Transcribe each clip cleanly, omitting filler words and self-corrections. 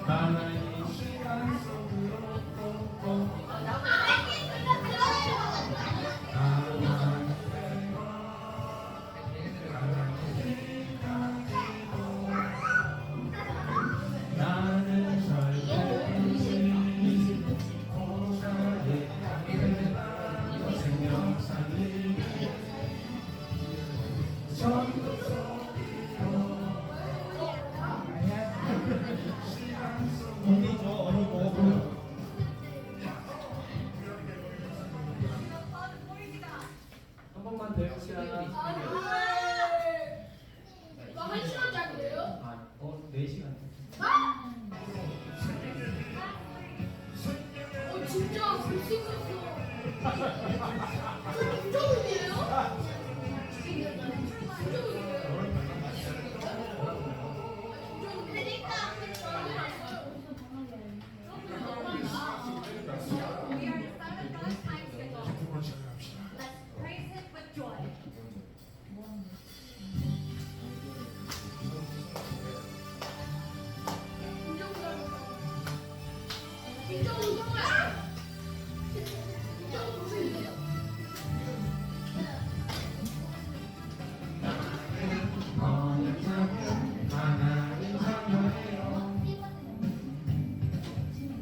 하나님 시간 속으로 꼭 나는 절대 고사의 생명 살리기 전부 언니 줘 언니 먹어 한 번만 더 해봅시다. 이거 1시간짜리예요? 4시간. 진짜 불쌍했어. 저 부정이에요?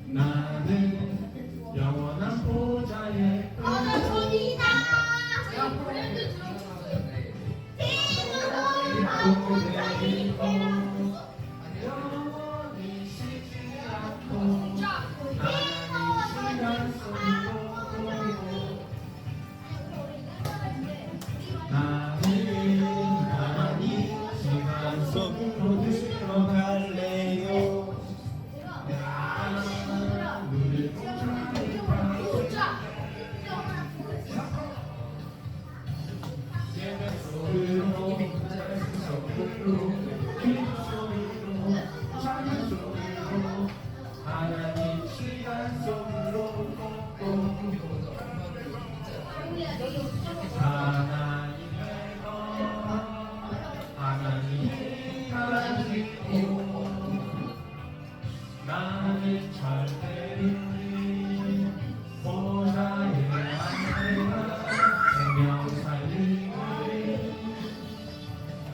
나는 영원한 보좌에 영원히 쉬지 않고 하나님 시간 속으로 나는 하나님 시간 속으로 들어갈래요. 하나님 시간 속으로 하나님의 것 하나님이 가지고 나는 절대로 보좌에 앉아 생명 살리기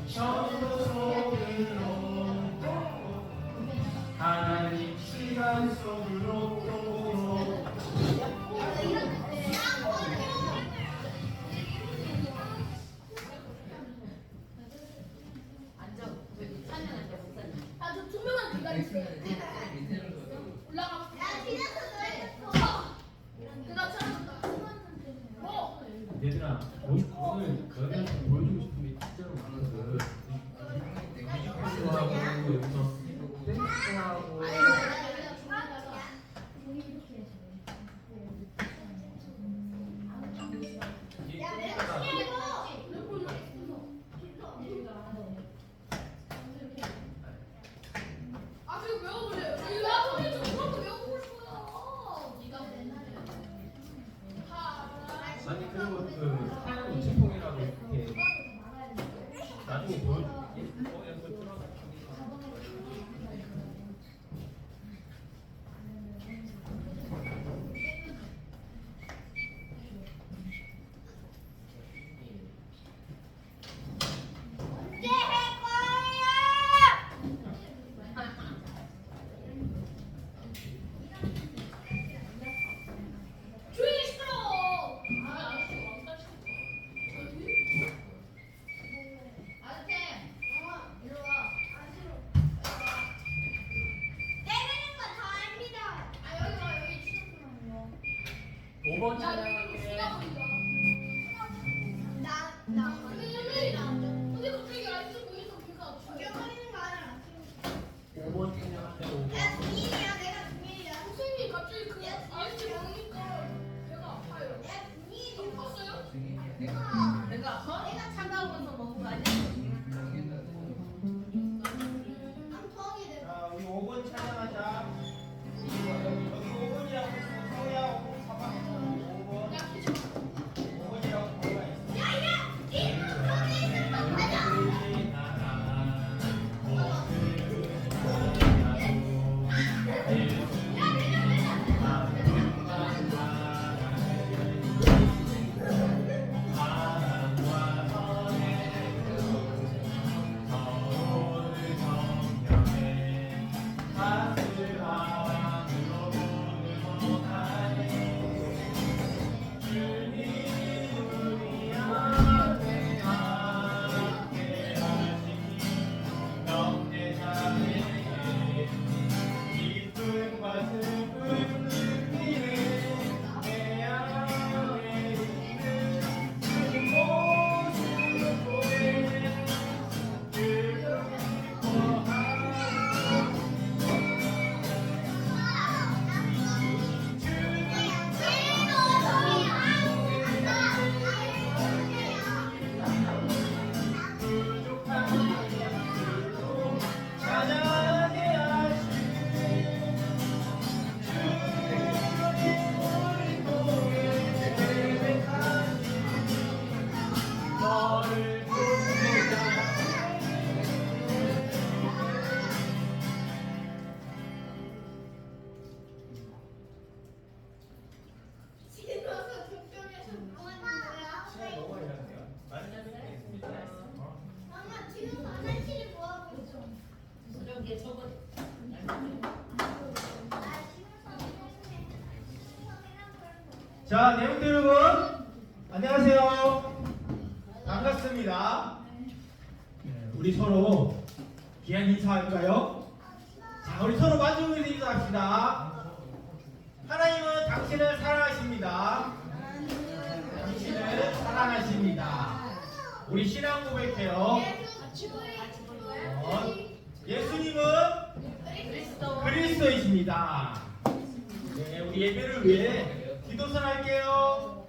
전부 속으로 하나님 시간 속으로 저 투명한 기다릴게요. 올라가. 내가 찾았다. 뭐? 얘들아 오늘 너네한테 보여주고 싶은 게 진짜로 많아서 뮤지컬도 하고 여기서 댄스도 하고 아, 지금 외워보래요. 이거 외워보래. 저 그것도 외워보고 싶어요. 네가 아니 그리고 그 하얀 우체통이라고 이렇게 나중에 보여줄게. 여기 들어가. 조용히 시끄러워. 오번 야, 찬양할게. 근데 갑자기 아이스 보이서 비가 없어. 5번 찬양할게. 5번. 선생님 갑자기 그 아이스 먹으니까 배가 아파요. 아팠어요? 내가 차가우면서 먹은 거 아니야? 자, 우리 5번 찬양하자. 여기 5번이라고 있어. 서야 5번 봐봐. 5번. 자, 내분들 여러분, 안녕하세요. 반갑습니다. 네, 우리 서로 귀한 인사할까요? 자, 우리 서로 마주보면서 인사합시다. 하나님은 당신을 사랑하십니다. 당신을 사랑하십니다. 우리 신앙 고백해요. 예수님은 그리스도이십니다. 네, 우리 예배를 위해 기도선 할게요.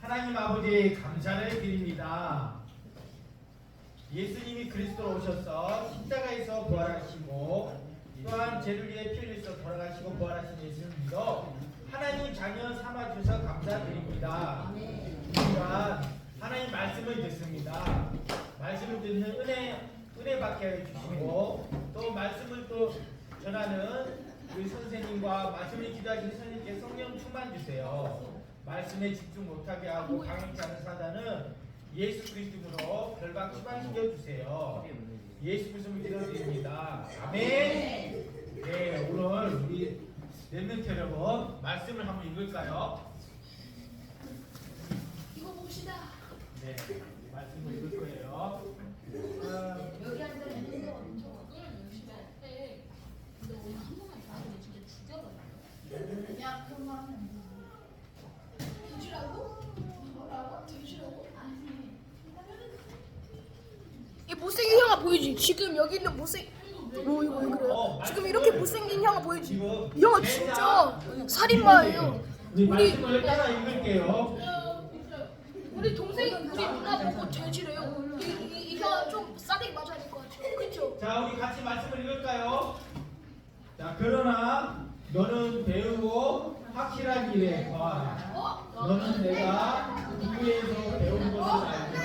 하나님 아버지 감사를 드립니다. 예수님이 그리스도로 오셔서 십자가에서 부활하시고 또한 죄를 위해 피 흘려서 돌아가시고 부활하신 예수를 믿어 하나님 자녀 삼아주셔서 감사드립니다. 우리가 하나님 말씀을 듣습니다. 말씀을 듣는 은혜 받게 해주시고 또 말씀을 또 전하는 우리 선생님과 말씀을 기도하신 선생님께 성령 충만 주세요. 말씀에 집중 못하게 하고 방해케 하는 사단은 예수 그리스도로 결박 추방시켜 주세요. 예수 그리스도를 기도드립니다. 아멘. 네, 오늘 우리 렘넌트 여러분 말씀을 한번 읽을까요? 이거 봅시다. 네, 말씀을 읽을 거예요. 여기 앉아있는 거 네. 근데 오늘 한 번만 더 하면 진짜 죽여버려. 야, 그만 하면 돼지라고? 뭐라고? 돼지라고? 아니. 이 못생긴 형아 보이지? 지금 여기 있는 이거 왜 그래요? 지금 이렇게 못생긴 형아 보이지? 이 형아 진짜 살인마예요. 우리 말씀을 따라 읽을게요. 우리 동생, 우리 누나 보고 돼지래요. 이 형아 좀 싸대기 맞아야 될 것 같아요. 그렇죠? 자, 우리 같이 말씀을 읽을까요? 자, 그러나 너는 배우고 확실한 일에 거하라. 너는 내가 누구에서 배운 것을 알며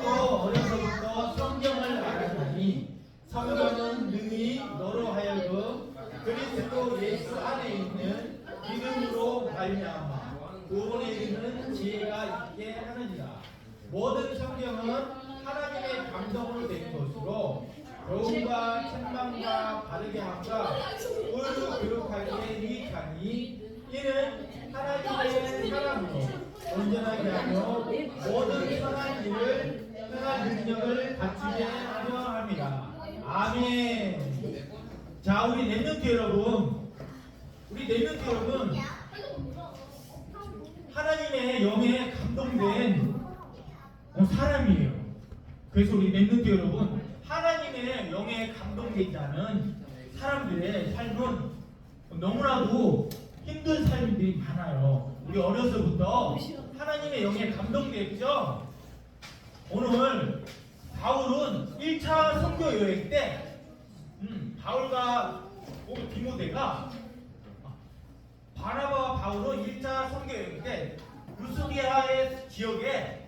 또 어려서부터 성경을 알았나니 성경은 능히 너로 하여금 그리스도 예수 안에 있는 믿음으로 말미암아 구원에 이르는 지혜가 있게 하느니라. 모든 성경은 하나님의 감동으로 된 것으로 교훈과 책망과 바르게 함과 의로 교육하기에 유익하니 이는 하나님의 사람으로 온전하게 하며 모든 선한 일을 선한 능력을 갖추게 하려 합니다. 아멘. 자, 우리 렘넌트 여러분, 하나님의 영에 감동된 사람이에요. 그래서 우리 렘넌트 여러분, 하나님의 영에 감동되지 않은 사람들의 삶은 너무나도 힘든 삶들이 많아요. 우리 어려서부터 하나님의 영에 감동됐죠. 오늘 바울은 1차 선교 여행 때 바울과 디모데가 바나바와 바울은 1차 선교 여행 때 루스디아의 지역에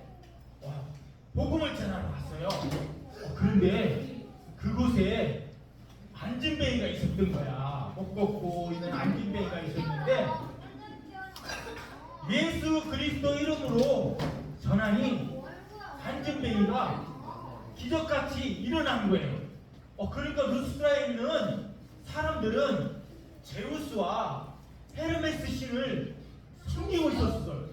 복음을 전하러 갔어요. 그런데 그곳에 안진뱅이가 있었던 거야. 목 걷고 있는 안진뱅이가 있었는데 예수 그리스도 이름으로 전하니 안진뱅이가 기적같이 일어난 거예요. 그러니까 루스드라에 있는 사람들은 제우스와 헤르메스 신을 숨기고 있었어요.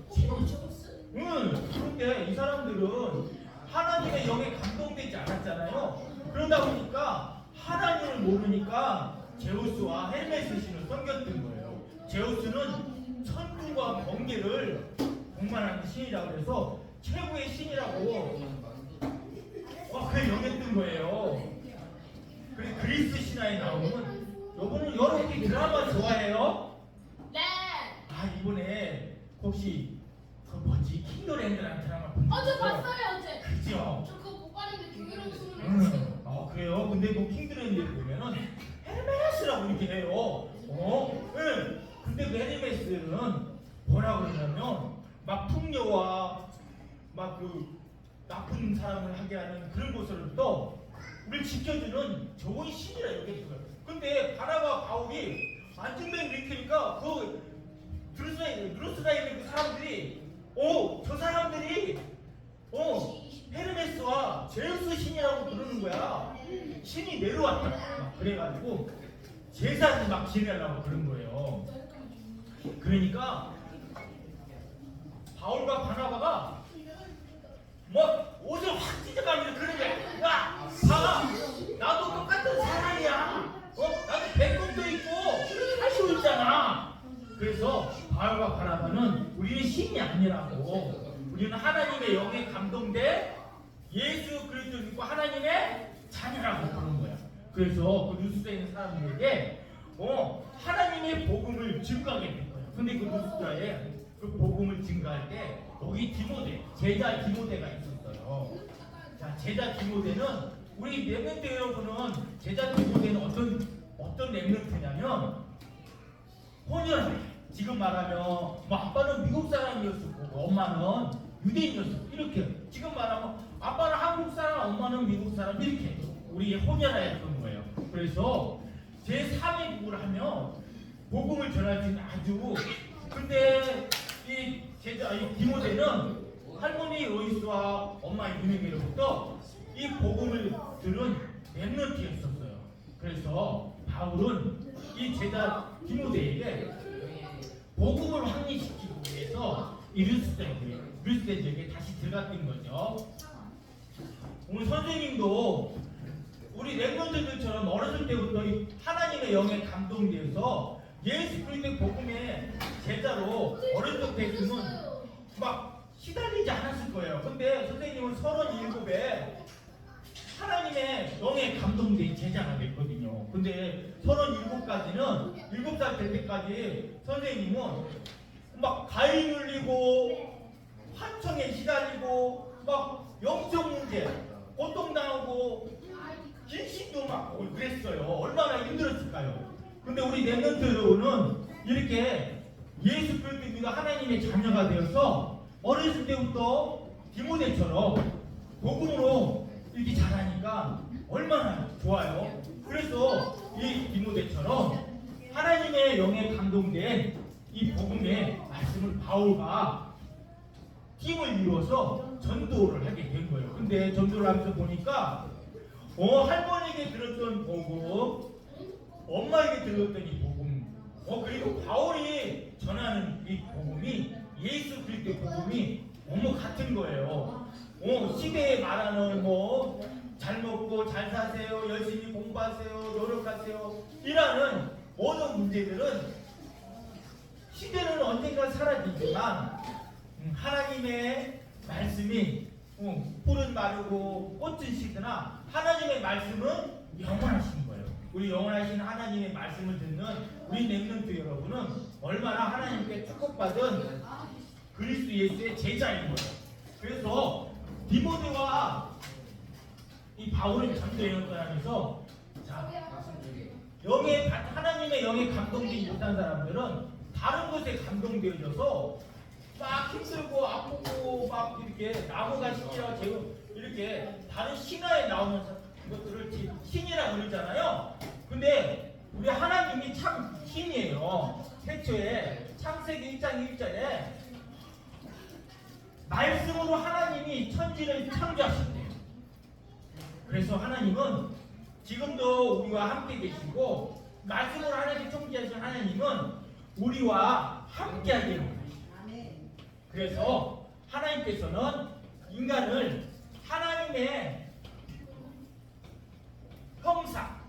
그런데 이 사람들은 하나님의 영에 감동되지 않았잖아요. 그러다 보니까 하나님을 모르니까 제우스와 헤르메스 신을 섬겼던 거예요. 제우스는 천군과 번개를 공만하는 신이라고 해서 최고의 신이라고 그게 영했던 거예요. 그래서 그리스 신화에 나오는 여러분은 여러분이 드라마 좋아해요? 네. 이번에 혹시 그 뭐지 킹더랜드라는 드라마 보셨어요? 어제 봤어요 어제. 그죠? 저 그거 못 봤는데 교회로 수능 했어요. 그래요? 근데 그 킹드랜드에 보면은 헤르메스라고 이렇게 해요. 네. 근데 그 헤르메스는 뭐라 그러냐면 막 풍요와 막 그 나쁜 사람을 하게 하는 그런 곳으로부터 우리를 지켜주는 좋은 신이라 여겼어요. 근데 바나바 바울이 안진뱅이 일으키니까 그 드루스라에 있는 그 사람들이 저 사람들이 헤르메스와 제우스 신이라고 부르는 거야. 신이 내려왔다. 그래가지고 제사를 막 지내려고 그런 거예요. 그러니까 바울과 바나바가 뭐 옷을 확 찢어가면서 그런 거야. 야, 봐, 나도 똑같은 사람이야. 나도 배꼽도 있고 살도 있잖아. 그래서 바울과 바나바는 우리는 신이 아니라고. 우리는 하나님의 영에 감동돼 예수 그리스도를 믿고 하나님의 자녀라고 부르는 거야. 그래서 그 루스드에 있는 사람들에게 하나님의 복음을 증거하게 된 거야. 근데 그 루스드에 그 복음을 증거할 때 여기 디모데, 제자 디모데가 있었어요. 자, 제자 디모데는 우리 렘넌트 여러분은 제자 디모데는 어떤 렘넌트냐면 혼혈. 지금 말하면 뭐 아빠는 미국 사람이었고 엄마는 유대인이었고 이렇게 지금 말하면 아빠는 한국 사람, 엄마는 미국 사람 이렇게 우리 혼혈하였던 거예요. 그래서 제3의 국을 하면 복음을 전할 수 있는 아주 근데 이 디모데는 할머니 로이스와 엄마 유네게로부터 이 복음을 들은 렘넌트였었어요. 그래서 바울은 이 제자 디모데에게 복음을 확립시키기 위해서 이 루스드에게 다시 들어갔던 거죠. 오늘 선생님도 우리 렘넌트들처럼 어렸을 때부터 하나님의 영에 감동되어서 예수 그리스도의 복음의 제자로 어렸을 때 있으면 막 시달리지 않았을 거예요. 근데 선생님은 37에 하나님의 영에 감동된 제자가 됐거든요. 근데 37까지는 7살 될 때까지 선생님은 막 가위 눌리고 환청에 시달리고 막 영적 문제 고통당하고 길신도 막 그랬어요. 얼마나 힘들었을까요? 근데 우리 렘넌트 여러분은 이렇게 예수 그리스도 하나님의 자녀가 되어서 어렸을 때부터 디모데처럼 복음으로 이렇게 잘하니까 얼마나 좋아요. 그래서 이 디모데처럼 하나님의 영에 감동된 이 복음의 말씀을 바울과 팀을 이루어서 전도를 하게 된 거예요. 근데 전도를 하면서 보니까 할머니에게 들었던 복음, 엄마에게 들었던 이 복음, 그리고 바울이 전하는 이 복음이 예수 그리스도의 복음이 너무 같은 거예요. 시대에 말하는 잘 먹고 잘 사세요, 열심히 공부하세요, 노력하세요 이라는 모든 문제들은 시대는 언젠가 사라지지만 하나님의 말씀이 푸른 마르고 꽃은 시드나 하나님의 말씀은 영원하신 거예요. 우리 영원하신 하나님의 말씀을 듣는 우리 렘넌트 여러분은 얼마나 하나님께 축복받은 그리스도 예수의 제자인 거예요. 그래서 디모데와 이 바울을 전도여행을 하면서 하나님의 영에 감동되지 못한 사람들은 다른 것에 감동되어져서 막 힘들고 아프고 막 이렇게 나무가 신이라고 제가 이렇게 다른 신화에 나오는 것들을 신이라고 그러잖아요. 근데 우리 하나님이 참 신이에요. 태초에 창세기 1장 1절에 말씀으로 하나님이 천지를 창조하셨대요. 그래서 하나님은 지금도 우리와 함께 계시고 말씀으로 하나님이 창조하신 하나님은 우리와 함께 하게 됩니다. 그래서 하나님께서는 인간을 하나님의 형상,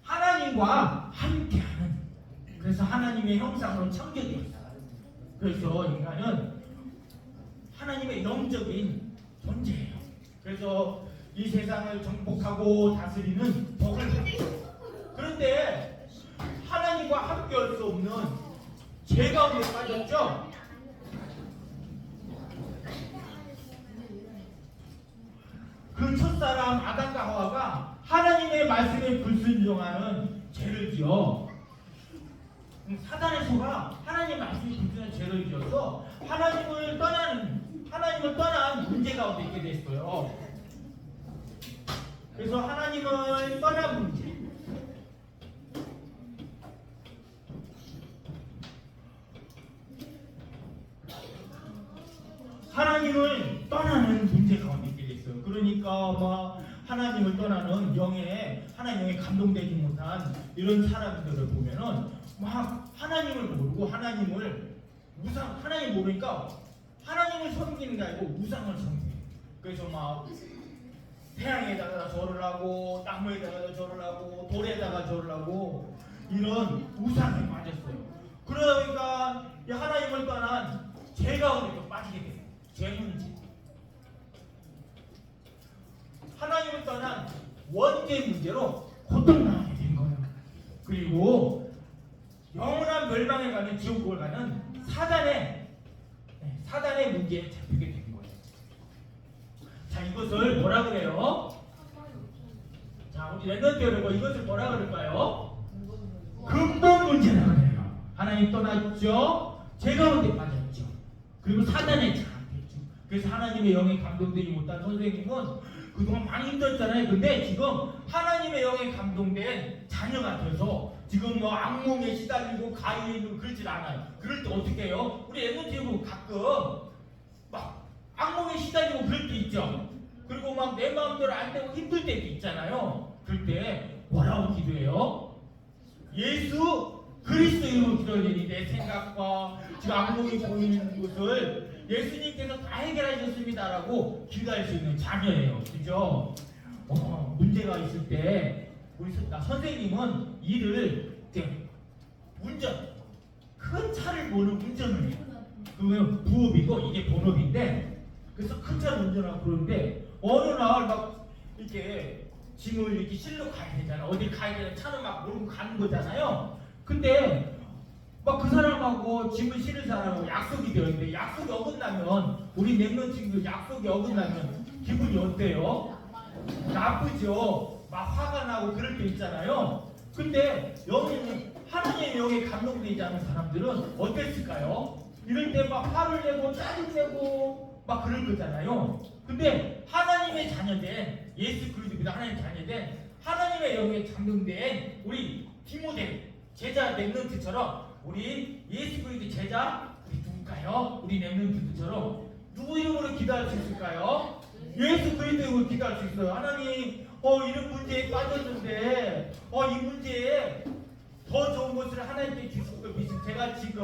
하나님과 함께하는, 그래서 하나님의 형상으로 창조되었어요. 그래서 인간은 하나님의 영적인 존재예요. 그래서 이 세상을 정복하고 다스리는 복을 받죠. 그런데 하나님과 함께할 수 없는 죄 가운데 빠졌죠. 그 첫사람 아담과 하와가 하나님의 말씀에 불순종하는 죄를 지어 사단의 소가 하나님의 말씀에 불순종하는 죄를 지어서 하나님을 떠난 문제 가운데 있게 됐어요. 그래서 하나님을 떠난 문제, 하나님을 떠나는 문제 가운데 있게 됐어요. 그러니까 막 하나님을 떠나는 하나님의 감동되지 못한 이런 사람들을 보면은 막 하나님을 모르고 하나님을 우상 하나님 모르니까 하나님을 섬기는 게 아니고 우상을 섬기는. 그래서 막 태양에다가 절을 하고 나무에다가 절을 하고 돌에다가 절을 하고 이런 우상에 빠졌어요. 그러니까 이 하나님을 떠난 죄 가운데 빠지게 돼요. 죄 문제. 하나님을 떠난 원죄 문제로 고통당하게 된 거예요. 그리고 영원한 멸망에 가는 지옥을 가는 사단의 문제에 잡히게 된 거예요. 자, 이것을 뭐라 그래요? 자, 우리 랩런트 여러분, 이것을 뭐라 그럴까요? 근본 문제라고 해요. 하나님 떠났죠. 죄 가운데 빠졌죠. 그리고 사단의 장악했죠. 그래서 하나님의 영에 감동되지 못한 선생님은 그동안 많이 힘들었잖아요. 근데 지금 하나님의 영에 감동된 자녀가 돼서 지금 뭐 악몽에 시달리고 가위에 있고 그러질 않아요. 그럴 때 어떻게 해요? 우리 랩런트도 가끔 막 악몽에 시달리고 그럴 때 있죠. 그리고 막 내 마음대로 안 되고 힘들 때도 있잖아요. 그럴 때 뭐라고 기도해요? 예수 그리스도 이름으로 기도하니 내 생각과 지금 악몽이 보이는 것을 예수님께서 다 해결하셨습니다라고 기도할 수 있는 자녀예요. 그죠? 문제가 있을 때 우리 선생님은 일을 운전 큰 차를 모는 운전을 해요. 그러면 부업이고 이게 본업인데 그래서 큰 차를 운전하고 그러는데 어느 날 막 이렇게 짐을 이렇게 실러 가야 되잖아. 어디 가야 되는 차는 막 몰고 가는 거잖아요. 근데 막 그 사람하고 짐을 실을 사람하고 약속이 되어 있는데 약속이 어긋나면 우리 랩런 친구들 약속이 어긋나면 기분이 어때요? 나쁘죠. 막 화가 나고 그럴 때 있잖아요. 근데 여기는 하나님의 영에 감동되지 않은 사람들은 어땠을까요? 이럴 때 막 화를 내고 짜증내고 막 그럴 거잖아요. 근데 하나님의 자녀된 예수 그리스도입니다. 하나님의 자녀된 하나님의 영에 감동된 우리 디모데 제자 랩런트처럼 우리 예수 그리스도 제자 우리 누굴까요? 우리 랩런트처럼 누구 이름으로 기도할 수 있을까요? 예수 그리스도 이름으로 기도할 수 있어요. 하나님 이런 문제에 빠졌는데 이 문제에 더 좋은 것을 하나님께 주실 걸 믿습니다. 제가 지금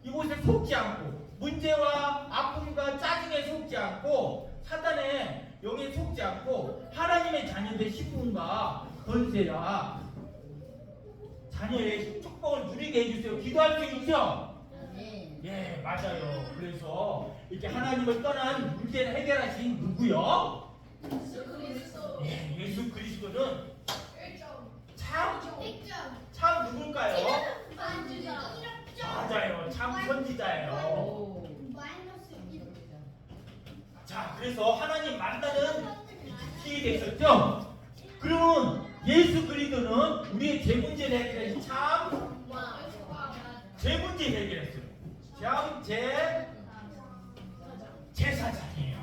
이곳에 속지 않고 문제와 아픔과 짜증에 속지 않고 사단의 영에 속지 않고 하나님의 자녀된 신분과 권세와 자녀의 축복을 누리게 해주세요. 기도할 수 있죠? 예, 맞아요. 그래서 이렇게 하나님을 떠난 문제를 해결하신 누구요? 예, 예수 그리스도는 참 누굴까요? 맞아요. 참 선지자예요. 자, 그래서 하나님 만나는 길이 됐었죠? 그러면 예수 그리스도는 우리의 죄 문제를 해결해서 죄 문제 해결했어요. 참 제사장이에요.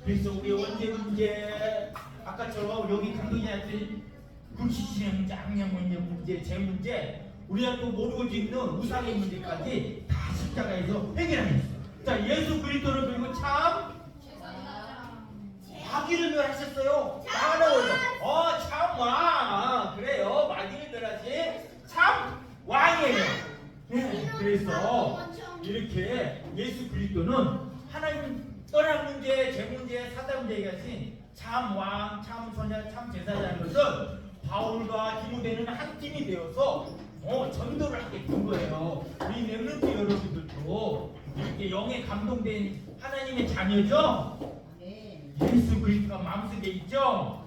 그래서 우리 원죄 문제 아까처럼 여기 감독님한테 금시신의 문제, 악령 문제, 죄 문제 우리가 또 모르고 있는 우상의 문제까지 다 십자가에서 해결하셨어요. 자, 예수 그리스도를 그리고 참 마귀를 멸하셨어요. 참 왕. 그래요. 마귀를 멸하신 참 왕이에요. 네, 그래서 이렇게 예수 그리스도는 하나님 떠난 문제, 죄 문제, 사단 문제 얘기하신 참 왕, 참 선자, 참 제사장인 것을 바울과 디모데는 한 팀이 되어서 전도를 하게 된 거예요. 우리 랩런트 여러분들도 이렇게 영에 감동된 하나님의 자녀죠? 예수 그리스도가 마음속에 있죠?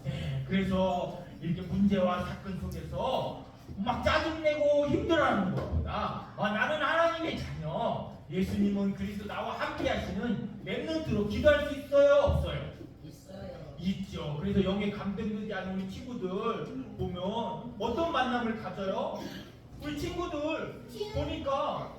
네, 그래서 이렇게 문제와 사건 속에서 막 짜증내고 힘들어하는 것보다 나는 하나님의 자녀 예수님은 그리스도 나와 함께 하시는 랩런트로 기도할 수 있어요? 없어요? 있죠. 그래서 영에 감동되지 않은 우리 친구들 보면 어떤 만남을 가져요? 우리 친구들 보니까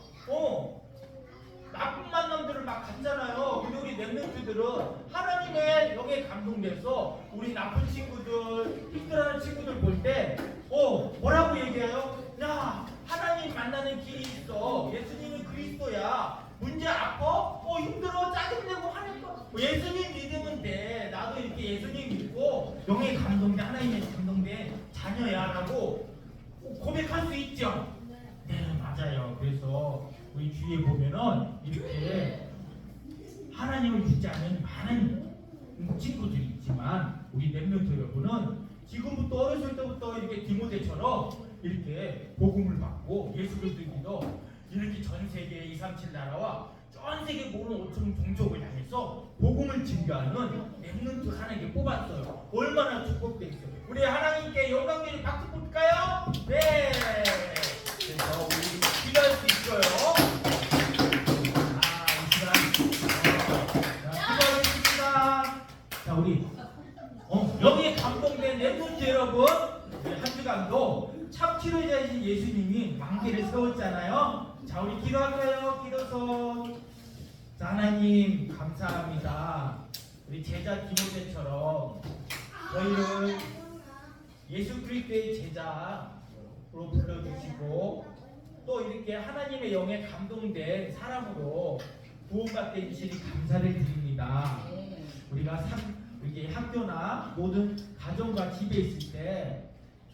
나쁜 만남들을 막 갖잖아요. 근데 우리 랩런트들은 하나님의 영에 감동돼서 우리 나쁜 친구들, 힘들어하는 친구들 볼 때 뭐라고 얘기해요? 야, 하나님 만나는 길이 있어. 예수님은 그리스도야. 문제 아파? 힘들어? 짜증내고 하는 거. 예수님 믿으면 돼. 나도 이렇게 예수님 믿고 영에 감동된 하나님의 감동된 자녀야 라고 고백할 수 있죠. 네, 맞아요. 그래서 우리 주위에 보면은 이렇게 하나님을 믿지 않는 많은 친구들이 있지만 우리 렘넌트 여러분은 지금부터 어렸을 때부터 이렇게 디모데처럼 이렇게 복음을 받고 예수 그리스도 믿어 이렇게 전 세계 237 나라와 전 세계 모든 5천 종족을 향해서 복음을 증거하는 렘넌트 하나님께 뽑았어요. 얼마나 축복돼 있어요. 우리 하나님께 영광드리는 박수 볼까요? 네. 그래서 우리 기도할 수 있어요. 기도하겠습니다. 자, 우리 여기에 감동된 렘넌트 여러분, 한 주간도 참치료자이신 예수님이 왕기를 세웠잖아요. 자, 우리 기도할까요? 기도서. 자, 하나님 감사합니다. 우리 제자 디모데처럼 저희를 예수 그리스도의 제자로 불러주시고 또 이렇게 하나님의 영에 감동된 사람으로 구원받게 해주시니 감사를 드립니다. 우리가 이렇게 학교나 모든 가정과 집에 있을 때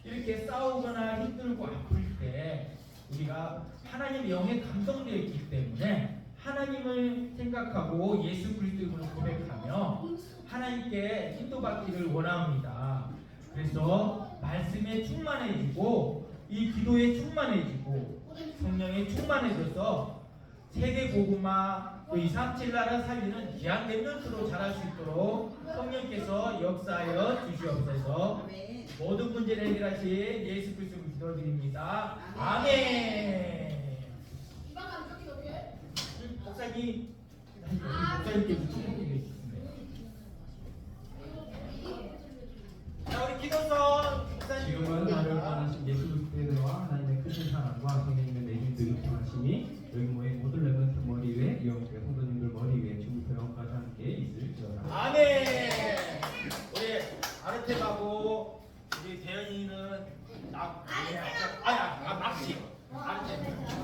이렇게 싸우거나 힘들고 아플 때 우리가 하나님의 영에 감동되어 있기 때문에 하나님을 생각하고 예수 그리스도를 고백하며 하나님께 인도받기를 원합니다. 그래서 말씀에 충만해지고 이 기도에 충만해지고 성령에 충만해져서 세계 복음화 또 237 나라 살리는 귀한 렘넌트로 자랄 수 있도록 성령께서 역사하여 주시옵소서. 모든 문제를 해결하신 예수 그리스도를 기도드립니다. 아멘. 목사님께 축복해 주시겠습니다. 자, 우리 기도서 지금은 나를 원하신 예수 그리스도의 은혜와 하나님의 크신 사랑과 성령님의 내림들이 통하심이 여기 모인 모든 렘넌트 머리 위에 이영국의 성도님들 머리 위에 주부터 영까지 함께 있을지어다. 아멘. 우리 아르테하고 우리 대현이는 낙지. 아르테.